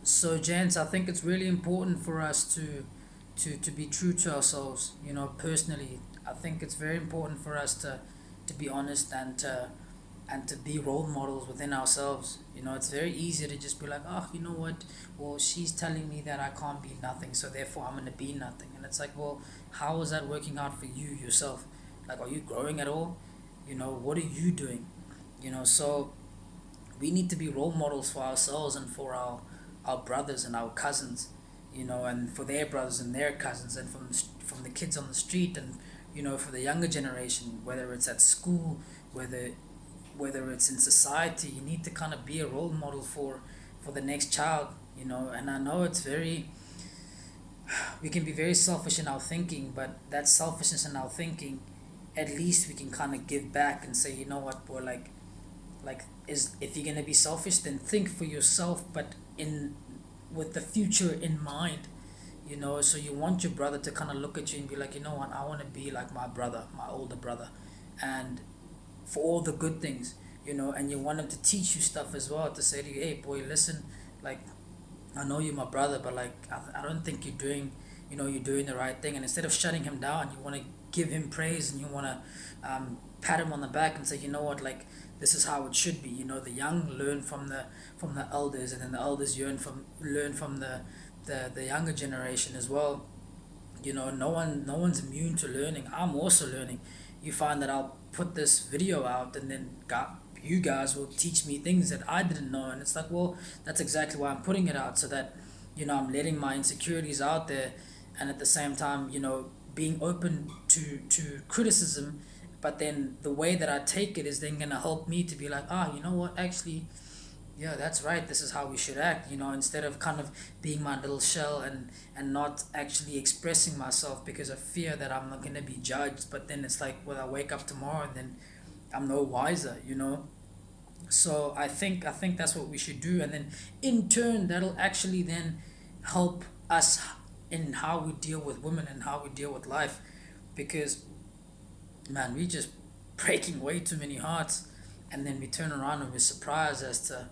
So, gents, I think it's really important for us to be true to ourselves. Personally, I think it's very important for us to be honest and to be role models within ourselves. It's very easy to just be like, oh, you know what? Well, she's telling me that I can't be nothing, so therefore I'm gonna be nothing. And it's like, well, how is that working out for you yourself? Like, are you growing at all? What are you doing? So we need to be role models for ourselves and for our brothers and our cousins, and for their brothers and their cousins, and from the kids on the street, and for the younger generation, whether it's at school, whether it's in society. You need to kind of be a role model for the next child. And I know it's very we can be very selfish in our thinking, but that selfishness in our thinking, at least we can kind of give back and say, you know what, boy, like is if you're gonna be selfish, then think for yourself, but in with the future in mind. So you want your brother to kind of look at you and be like, you know what, I want to be like my brother, my older brother, and for all the good things. And you want him to teach you stuff as well, to say to you, hey boy, listen, like, I know you're my brother, but like I don't think you're doing the right thing. And instead of shutting him down, you want to give him praise, and you want to pat him on the back and say, you know what, like, this is how it should be. The young learn from the elders, and then the elders learn from the younger generation as well. No one's immune to learning. I'm also learning. You find that I'll put this video out, and then you guys will teach me things that I didn't know, and it's like, well, that's exactly why I'm putting it out, so that I'm letting my insecurities out there, and at the same time, being open to criticism. But then the way that I take it is then gonna help me to be like, you know what, actually, yeah, that's right, this is how we should act. Instead of kind of being my little shell, and not actually expressing myself because of fear that I'm not going to be judged. But then it's like, well, I wake up tomorrow and then I'm no wiser. So I think that's what we should do, and then in turn that'll actually then help us in how we deal with women and how we deal with life. Because, man, we just breaking way too many hearts, and then we turn around and we're surprised as to,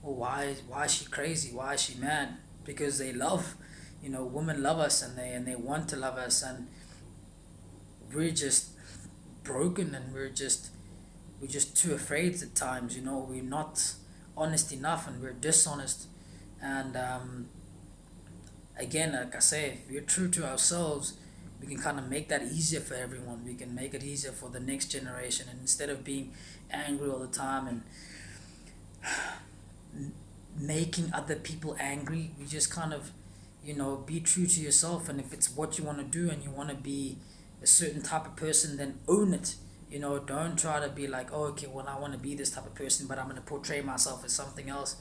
well, why is she crazy? Why is she mad? Because they love, women love us, and they want to love us, and we're just broken, and we're just too afraid at times. We're not honest enough, and we're dishonest. And again, like I say, if we're true to ourselves, we can kind of make that easier for everyone. We can make it easier for the next generation, and instead of being angry all the time and making other people angry, we just kind of, be true to yourself. And if it's what you want to do, and you want to be a certain type of person, then own it. Don't try to be like, oh, okay, well, I want to be this type of person, but I'm going to portray myself as something else.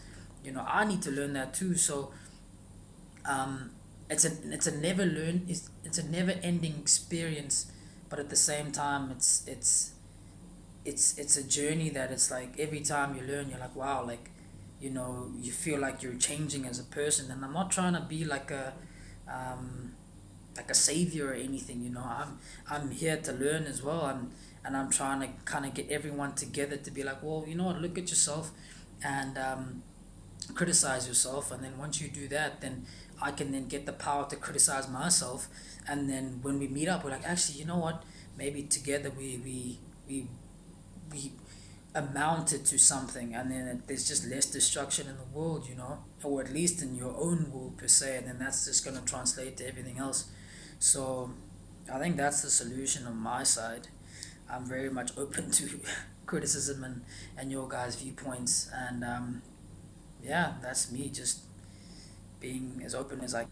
I need to learn that too. So it's a never ending experience, but at the same time, it's a journey that it's like every time you learn, you're like, wow, like, you feel like you're changing as a person. And I'm not trying to be um like a savior or anything. I'm here to learn as well, and I'm trying to kind of get everyone together to be like, well, you know what, look at yourself, and criticize yourself. And then once you do that, then I can then get the power to criticize myself. And then when we meet up, we're like, actually, you know what, maybe together we amounted to something. And then there's just less destruction in the world, or at least in your own world per se. And then that's just going to translate to everything else. So I think that's the solution on my side. I'm very much open to criticism and your guys' viewpoints. And yeah, that's me, just being as open as I